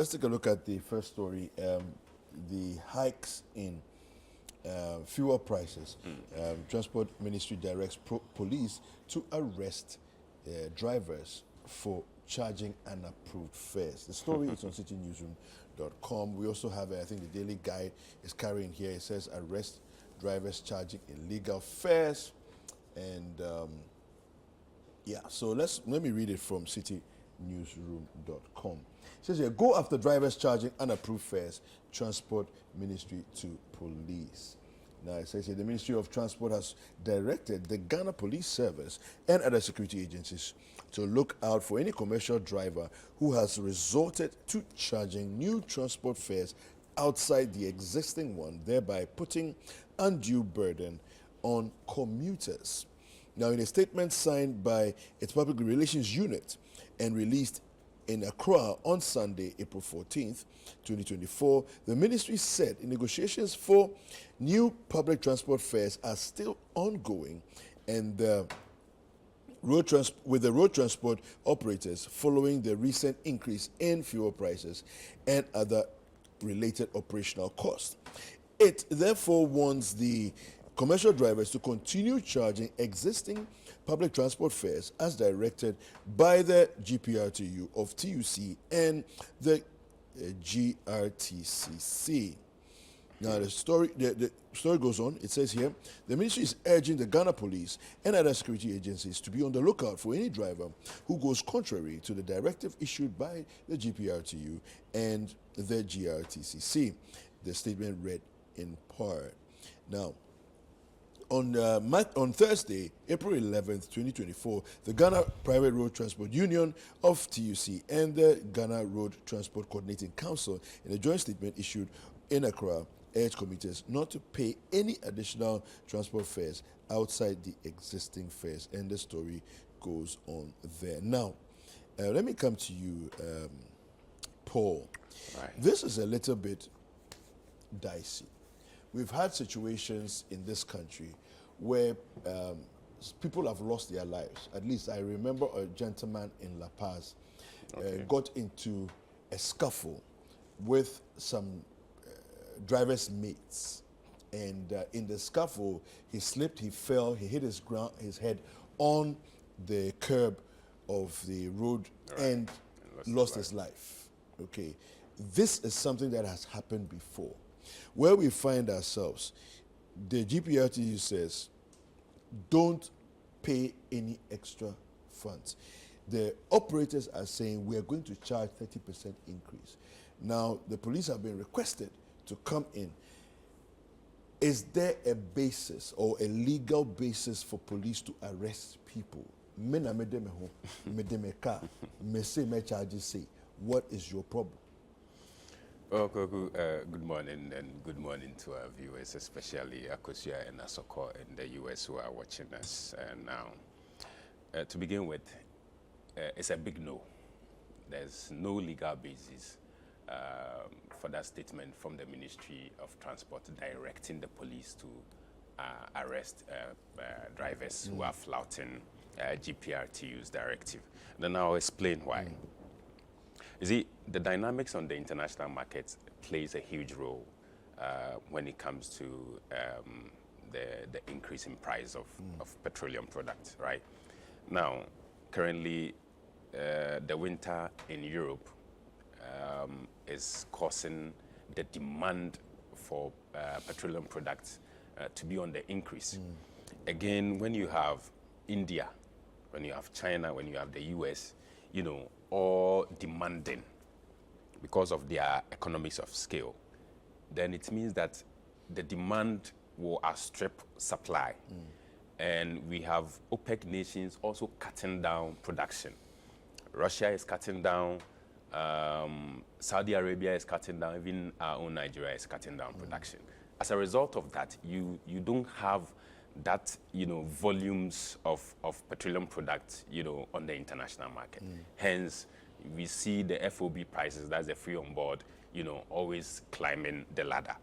let's take a look at the first story. The hikes in fuel prices. Transport Ministry directs police to arrest drivers for charging unapproved fares. The story is on citinewsroom.com. We also have, I think the Daily Guide is carrying here. It says arrest drivers charging illegal fares. And yeah, so let me read it from citinewsroom.com. It says here, go after drivers charging unapproved fares, Transport Ministry to police. Now it says here, the Ministry of Transport has directed the Ghana Police Service and other security agencies to look out for any commercial driver who has resorted to charging new transport fares outside the existing one, thereby putting undue burden on commuters. Now, in a statement signed by its Public Relations Unit and released in Accra on Sunday, April 14th, 2024, the ministry said negotiations for new public transport fares are still ongoing, and with the road transport operators following the recent increase in fuel prices and other related operational costs. It therefore warns the commercial drivers to continue charging existing public transport fares as directed by the GPRTU of TUC and the GRTCC. Now the story goes on. It says here, the ministry is urging the Ghana Police and other security agencies to be on the lookout for any driver who goes contrary to the directive issued by the GPRTU and the GRTCC. The statement read in part. Now, on Thursday, April 11th, 2024, the Ghana Private Road Transport Union of TUC and the Ghana Road Transport Coordinating Council, in a joint statement issued in Accra, urged commuters not to pay any additional transport fares outside the existing fares. And the story goes on there. Now, let me come to you, Paul. Right. This is a little bit dicey. We've had situations in this country where people have lost their lives. At least I remember a gentleman in La Paz got into a scuffle with some driver's mates. And in the scuffle, he slipped, he fell, he hit his head on the curb of the road and lost his life. Okay. This is something that has happened before. Where we find ourselves, the GPRTU says, don't pay any extra funds. The operators are saying we are going to charge 30% increase. Now, the police have been requested to come in. Is there a basis or a legal basis for police to arrest people? What is your problem? Well, good morning, and good morning to our viewers, especially Akosia and Asoko in the US who are watching us now. To begin with, it's a big no. There's no legal basis for that statement from the Ministry of Transport directing the police to arrest drivers who are flouting GPRTU's directive. Then I'll explain why. You see, the dynamics on the international market plays a huge role when it comes to the increase in price of petroleum products, right? Now, currently, the winter in Europe is causing the demand for petroleum products to be on the increase. Again, when you have India, when you have China, when you have the US, you know, all demanding because of their economies of scale, then it means that the demand will outstrip supply. And we have OPEC nations also cutting down production. Russia is cutting down, Saudi Arabia is cutting down, even our own Nigeria is cutting down production. As a result of that, you don't have that, you know, volumes of petroleum products, you know, on the international market. Hence, we see the FOB prices, that's the free on board, you know, always climbing the ladder.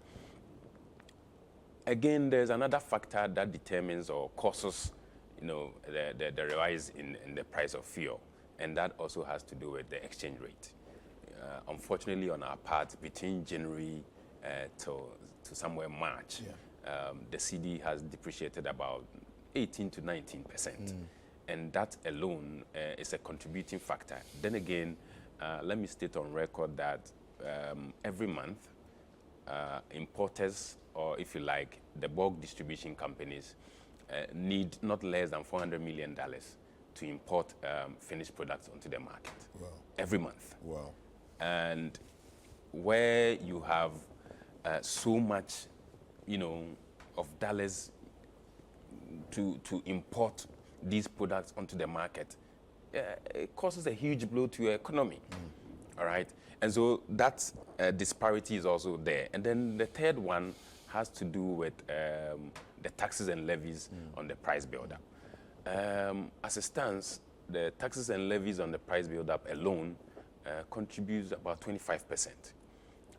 Again, there's another factor that determines or causes, you know, the rise in the price of fuel, and that also has to do with the exchange rate. unfortunately on our part, between January to somewhere March, the cedi has depreciated about 18 to 19%. And that alone is a contributing factor. Then again, let me state on record that every month, importers, or if you like, the bulk distribution companies, need not less than $400 million to import finished products onto the market. Wow. Every month. Wow. And where you have so much, of dollars to import these products onto the market, it causes a huge blow to your economy. All right? And so that disparity is also there. And then the third one has to do with the taxes and levies on the price buildup. As it stands, the taxes and levies on the price buildup alone contributes about 25%.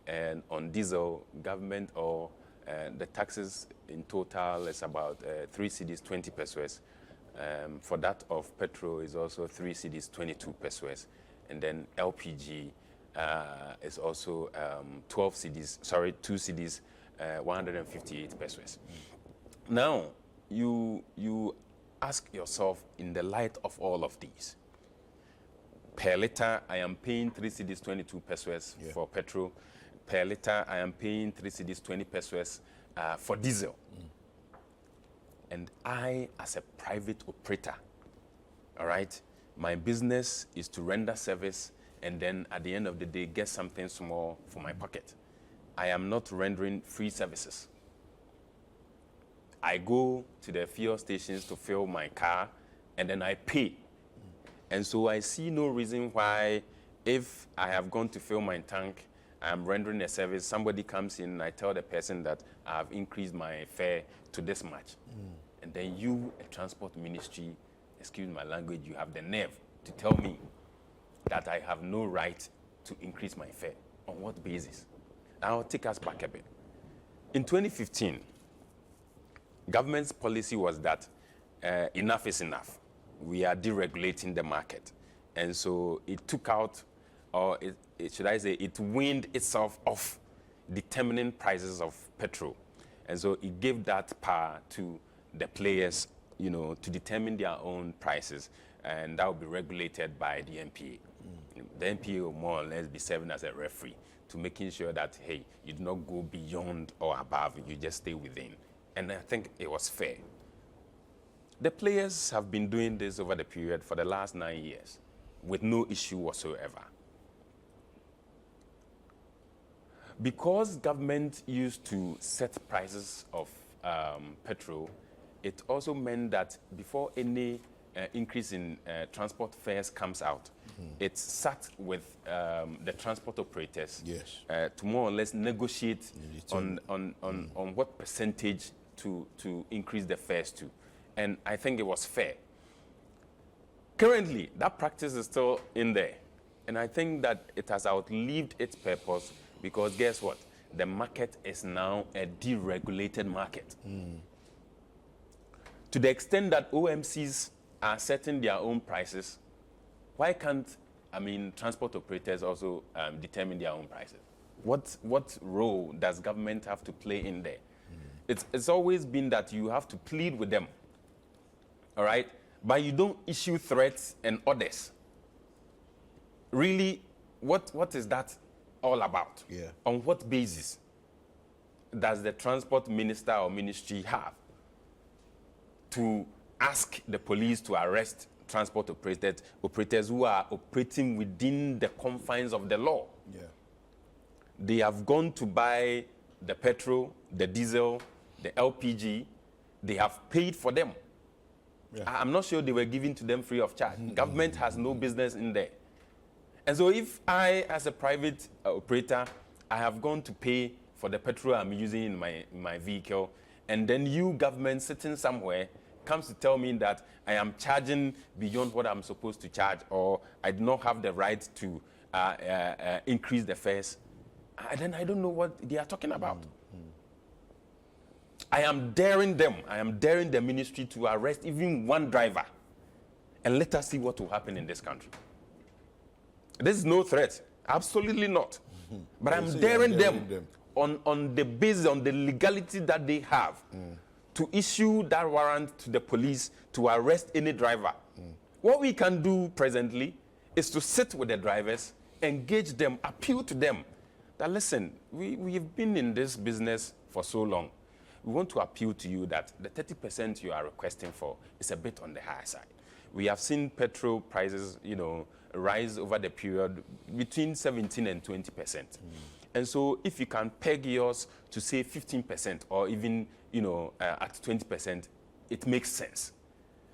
And on diesel, government or the taxes in total is about 3 cedis, 20 pesos. For that of petrol is also 3 cedis, 22 pesos. And then LPG is also 2 cedis, 158 pesos. Now, you ask yourself, in the light of all of these, per liter, I am paying 3 cedis, 22 pesos for petrol. Per liter, I am paying 3 cedis, 20 pesos for diesel. And I, as a private operator, all right, my business is to render service and then at the end of the day, get something small for my pocket. I am not rendering free services. I go to the fuel stations to fill my car and then I pay. And so I see no reason why, if I have gone to fill my tank, I am rendering a service, somebody comes in and I tell the person that I have increased my fare to this much. And then you, a transport ministry, excuse my language, you have the nerve to tell me that I have no right to increase my fare. On what basis? I'll take us back a bit. In 2015, government's policy was that enough is enough. We are deregulating the market. And so it took out, or it weaned itself off determining prices of petrol. And so it gave that power to the players, to determine their own prices, and that will be regulated by the NPA. The NPA will more or less be serving as a referee to making sure that, hey, you do not go beyond or above, you just stay within. And I think it was fair. The players have been doing this over the period for the last 9 years with no issue whatsoever. Because government used to set prices of petrol, it also meant that before any increase in transport fares comes out, it sat with the transport operators to more or less negotiate on what percentage to increase the fares to. And I think it was fair. Currently, that practice is still in there. And I think that it has outlived its purpose, because guess what? The market is now a deregulated market. To the extent that OMCs are setting their own prices, why can't, transport operators also determine their own prices? What role does government have to play in there? It's always been that you have to plead with them, all right? But you don't issue threats and orders. Really, what is that all about? On what basis does the transport minister or ministry have to ask the police to arrest transport operators who are operating within the confines of the law? They have gone to buy the petrol, the diesel, the LPG. They have paid for them. I'm not sure they were given to them free of charge. Government has no business in there. And so if I, as a private operator, I have gone to pay for the petrol I'm using in my vehicle, and then you, government, sitting somewhere, comes to tell me that I am charging beyond what I'm supposed to charge, or I do not have the right to increase the fares, then I don't know what they are talking about. I am daring the ministry to arrest even one driver, and let us see what will happen in this country. This is no threat. Absolutely not. But They I'm say daring you're daring them on the basis, on the legality that they have to issue that warrant to the police to arrest any driver. What we can do presently is to sit with the drivers, engage them, appeal to them that, listen, we've been in this business for so long. We want to appeal to you that the 30% you are requesting for is a bit on the higher side. We have seen petrol prices, rise over the period between 17 and 20%. And so if you can peg yours to say 15% or even, at 20%, it makes sense.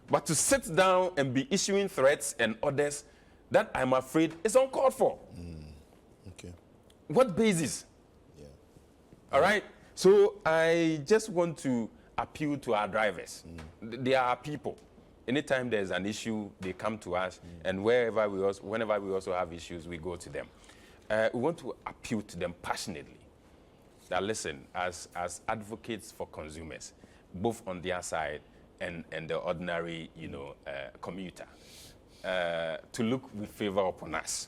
But to sit down and be issuing threats and orders, that I'm afraid is uncalled for. Okay. What basis? Yeah. All right? So I just want to appeal to our drivers. They are our people. Anytime there's an issue, they come to us, and whenever we also have issues, we go to them. We want to appeal to them passionately. That, listen, as advocates for consumers, both on their side and the ordinary, commuter, to look with favor upon us,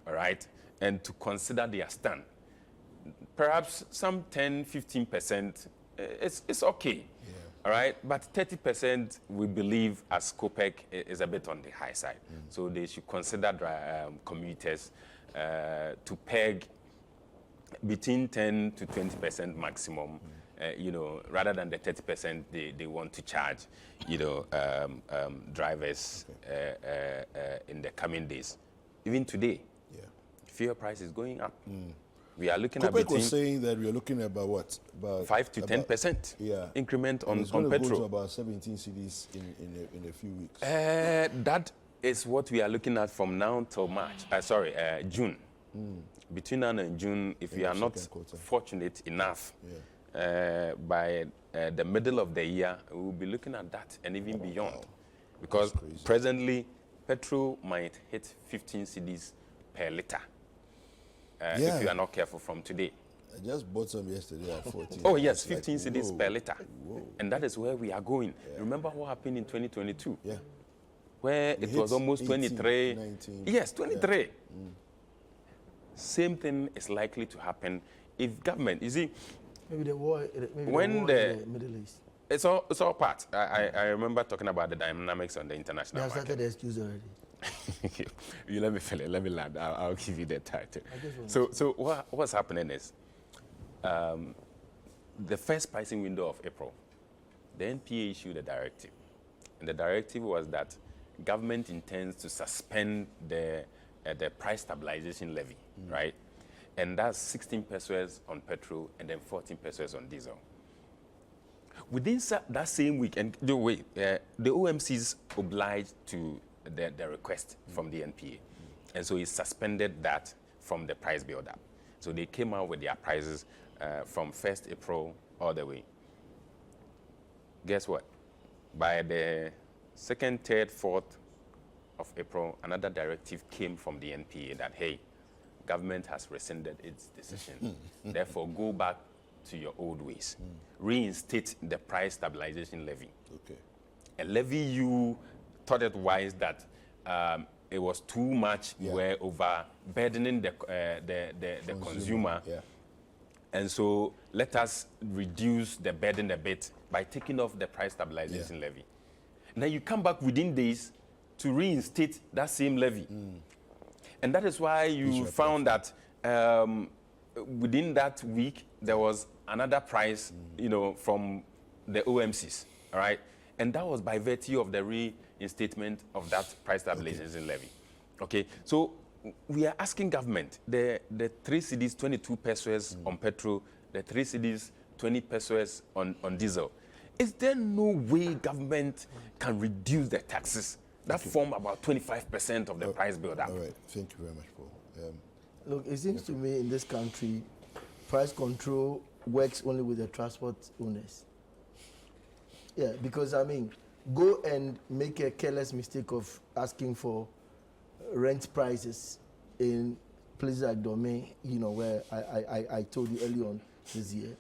all right, and to consider their stand. Perhaps some 10, 15%, it's okay. All right, but 30% we believe as COPEC is a bit on the high side. So they should consider commuters to peg between 10 to 20% maximum, rather than the 30% they want to charge, drivers in the coming days. Even today, fuel price is going up. We are looking at COPEC between was saying that we are looking at about 5 to 10% increment on it's going to petrol. go to about 17 cities in a few weeks. That is what we are looking at from now till June. Between now and June, if we are not fortunate enough, by the middle of the year, we will be looking at that and even beyond. Wow. Because presently, petrol might hit 15 cedis per liter. If you are not careful from today. I just bought some yesterday at 14. Oh yes, 15 cedis per liter. And that is where we are going. Remember what happened in 2022? Yeah. Where it was almost 23. 19. Yes, 23. Yeah. Same thing is likely to happen if government, you see, maybe the war in the Middle East. It's all part. I remember talking about the dynamics on the international market. They have started the excuse already. You let me fill it. Let me land. I'll give you the title. So what's happening is the first pricing window of April, the NPA issued a directive. And the directive was that government intends to suspend the price stabilization levy, right? And that's 16 pesos on petrol and then 14 pesos on diesel. Within that same week, and the OMCs obliged to the request from the NPA. And so it suspended that from the price build-up. So they came out with their prices from 1st April all the way. Guess what? By the 2nd, 3rd, 4th of April, another directive came from the NPA that, hey, government has rescinded its decision. Therefore, go back to your old ways. Reinstate the price stabilization levy. Okay. A levy you thought it wise that it was too much, were overburdening the consumer. Yeah. And so let us reduce the burden a bit by taking off the price stabilization levy. And then you come back within days to reinstate that same levy. And that is why you found that within that week, there was another price, from the OMCs, all right? And that was by virtue of the reinstatement of that price stabilization levy. Okay, so we are asking government, the 3 cedis, 22 pesos on petrol, the 3 cedis, 20 pesos on diesel. Is there no way government can reduce the taxes that form about 25% of the price build-up? All right, thank you very much, Paul. Look, it seems to me in this country, price control works only with the transport owners. Yeah, because go and make a careless mistake of asking for rent prices in places like Domain, where I told you early on this year.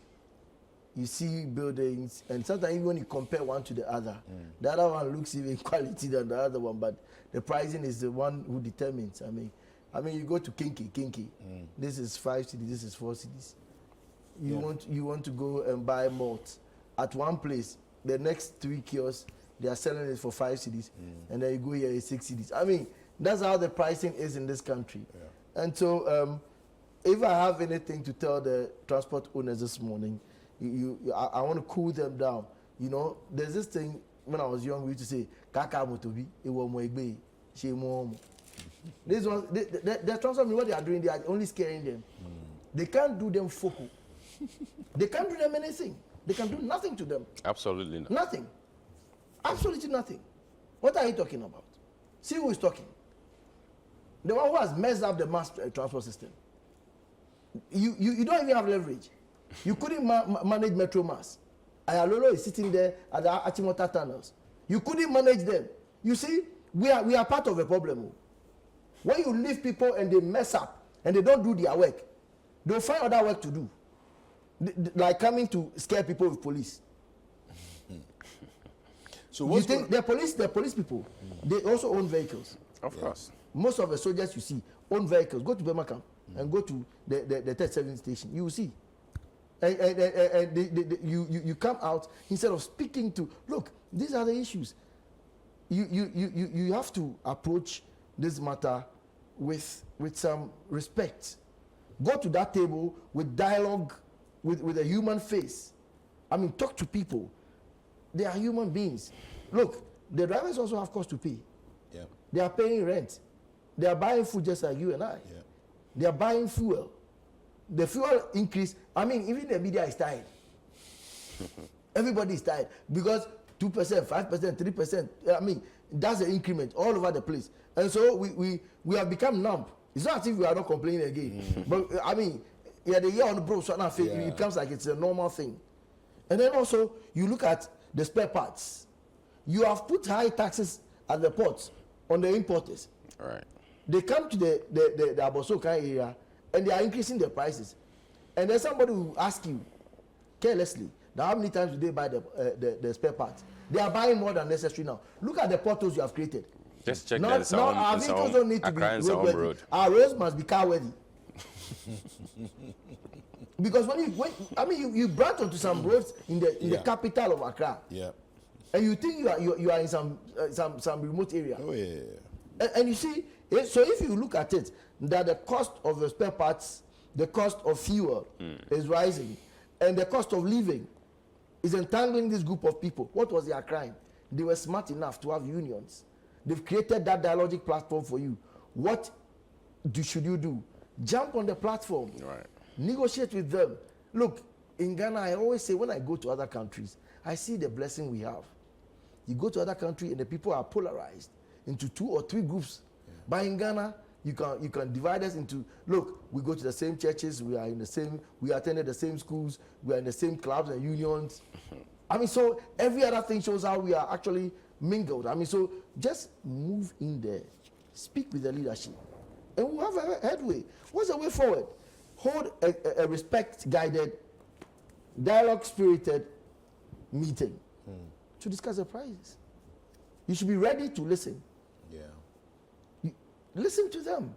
You see buildings, and sometimes even when you compare one to the other, the other one looks even quality than the other one, but the pricing is the one who determines. I mean, you go to Kinky. This is 5 cedis, this is 4 cedis. You want to go and buy malt at one place. The next 3 kiosks, they are selling it for 5 cedis, and then you go here, it's 6 cedis. I mean, that's how the pricing is in this country. Yeah. And so, if I have anything to tell the transport owners this morning, I want to cool them down. You know, there's this thing when I was young, we used to say, "Kaka motobi, ewo mo egbe, she mo." This one, the transport, what they are doing, they are only scaring them. They can't do them focal. They can't do them anything. They can do nothing to them. Absolutely not. Nothing. Absolutely nothing. What are you talking about? See who is talking. The one who has messed up the mass transport system. You don't even have leverage. You couldn't manage Metro Mass. Ayalolo is sitting there at the Achimota tunnels. You couldn't manage them. You see, we are part of a problem. When you leave people and they mess up and they don't do their work, they'll find other work to do. Like coming to scare people with police. So you think the police people, they also own vehicles. Of course. Most of the soldiers you see own vehicles. Go to Burma camp and go to the third service station. You will see. And you come out instead of speaking to, look, these are the issues. You have to approach this matter with some respect. Go to that table with dialogue, with a human face. I mean, talk to people. They are human beings. Look, the drivers also have costs to pay. Yeah. They are paying rent. They are buying food just like you and I. Yeah. They are buying fuel. The fuel increase, I mean, even the media is tired. Everybody is tired because 2%, 5%, 3%, I mean, that's the increment all over the place. And so we have become numb. It's not as if we are not complaining again. But I mean, yeah, the year on the bro, so now it becomes like it's a normal thing. And then also, you look at the spare parts. You have put high taxes at the ports on the importers. Right. They come to the Abosoka area and they are increasing the prices. And then somebody will ask you carelessly, now how many times do they buy the spare parts? They are buying more than necessary now. Look at the portals you have created. Just check now, our vehicles don't need to be roadworthy. Our roads must be car-worthy. Because you branch onto some roads in the capital of Accra. Yeah. And you think you are in some remote area. Oh yeah. And you see, so if you look at it, that the cost of the spare parts, the cost of fuel is rising, and the cost of living is entangling this group of people. What was their crime? They were smart enough to have unions. They've created that dialogic platform for you. What should you do? Jump on the platform. Right. Negotiate with them. Look, in Ghana, I always say when I go to other countries, I see the blessing we have. You go to other countries and the people are polarized into 2 or 3 groups. Yeah. But in Ghana, you can divide us into, look, we go to the same churches, we attended the same schools, we are in the same clubs and unions. I mean, so every other thing shows how we are actually mingled. I mean, so just move in there, speak with the leadership, and we'll have a headway. What's the way forward? Hold a respect-guided, dialogue-spirited meeting to discuss the prices. You should be ready to listen. Yeah. Listen to them.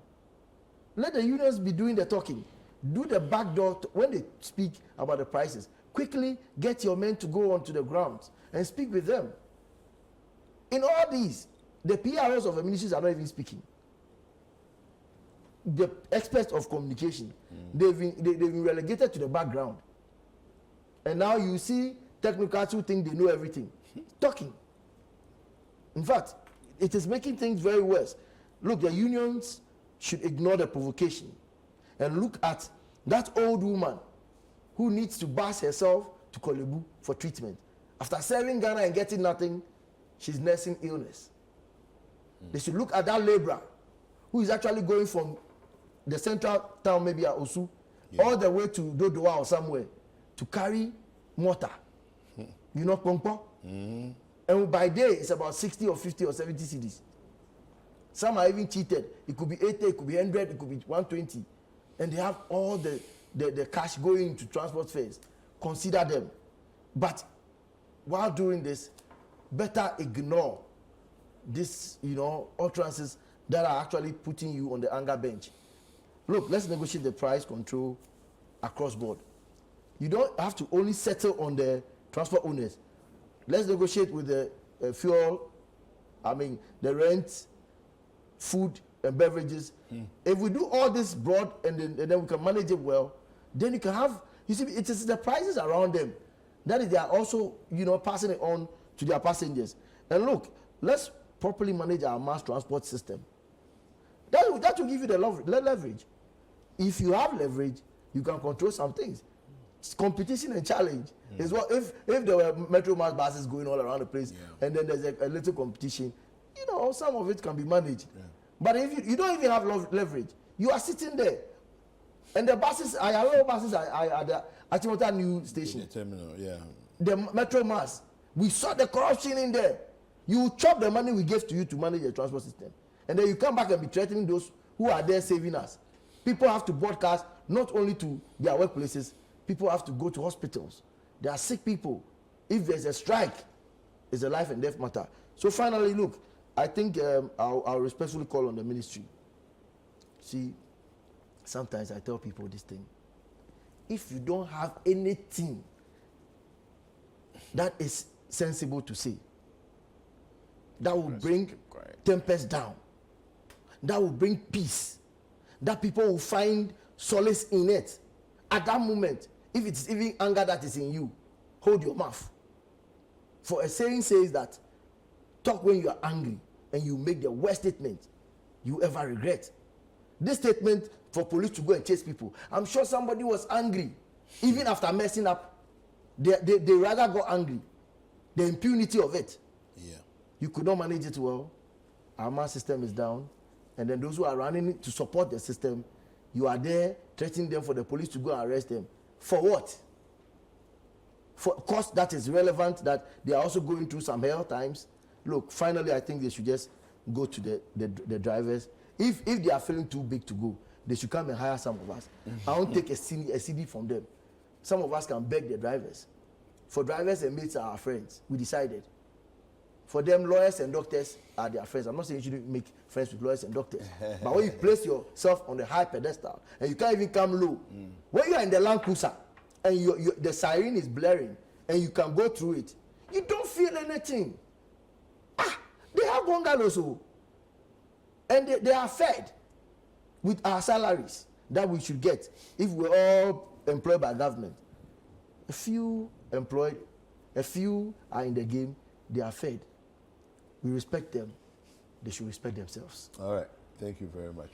Let the unions be doing the talking. Do the backdoor when they speak about the prices. Quickly get your men to go onto the ground and speak with them. In all these, the PROs of the ministries are not even speaking. The experts of communication, they've been relegated to the background. And now you see technocrats who think they know everything talking. In fact, it is making things very worse. Look, the unions should ignore the provocation and look at that old woman who needs to bus herself to Kolebu for treatment. After serving Ghana and getting nothing, she's nursing illness. They should look at that laborer who is actually going from the central town, maybe at Osu, all the way to Dodoa or somewhere to carry mortar. You know, Pongpo? And by day, it's about 60 or 50 or 70 cedis. Some are even cheated. It could be 80, it could be 100, it could be 120. And they have all the cash going to transport fares. Consider them. But while doing this, better ignore this, utterances that are actually putting you on the anger bench. Look, let's negotiate the price control across board. You don't have to only settle on the transport owners. Let's negotiate with the fuel, the rent, food and beverages. If we do all this broad and then we can manage it well, then you can have, you see, it is the prices around them that is they are also, passing it on to their passengers. And look, let's properly manage our mass transport system. That will give you the leverage. If you have leverage, you can control some things. It's competition and challenge. Is what if there were metro mass buses going all around the place, and then there's a little competition, some of it can be managed. But if you don't even have leverage, you are sitting there, and the buses, a lot of buses are at the Achimota New Station. The terminal, The metro mass, we saw the corruption in there. You chop the money we gave to you to manage the transport system, and then you come back and be threatening those who are there saving us. People have to broadcast not only to their workplaces, people have to go to hospitals. There are sick people. If there's a strike, it's a life and death matter. So finally, look, I think I'll respectfully call on the ministry. See, sometimes I tell people this thing. If you don't have anything that is sensible to say, that will bring tempest down, that will bring peace, that people will find solace in it. At that moment, if it's even anger that is in you, hold your mouth. For a saying says that, talk when you are angry and you make the worst statement you ever regret. This statement for police to go and chase people, I'm sure somebody was angry. Even after messing up, they rather go angry. The impunity of it. Yeah. You could not manage it well. Our mass system is down. And then those who are running to support the system, you are there threatening them for the police to go and arrest them. For what? For cost that is relevant, that they are also going through some hell times. Look, finally, I think they should just go to the drivers. If they are feeling too big to go, they should come and hire some of us. I won't take a CD from them. Some of us can beg the drivers. For drivers and mates are our friends. We decided. For them, lawyers and doctors are their friends. I'm not saying you shouldn't make friends with lawyers and doctors. But when you place yourself on the high pedestal and you can't even come low, when you are in the Land Cruiser and the siren is blaring and you can go through it, you don't feel anything. They have bungalows, and they are fed with our salaries that we should get if we're all employed by government. A few employed, a few are in the game, they are fed. We respect them. They should respect themselves. All right. Thank you very much.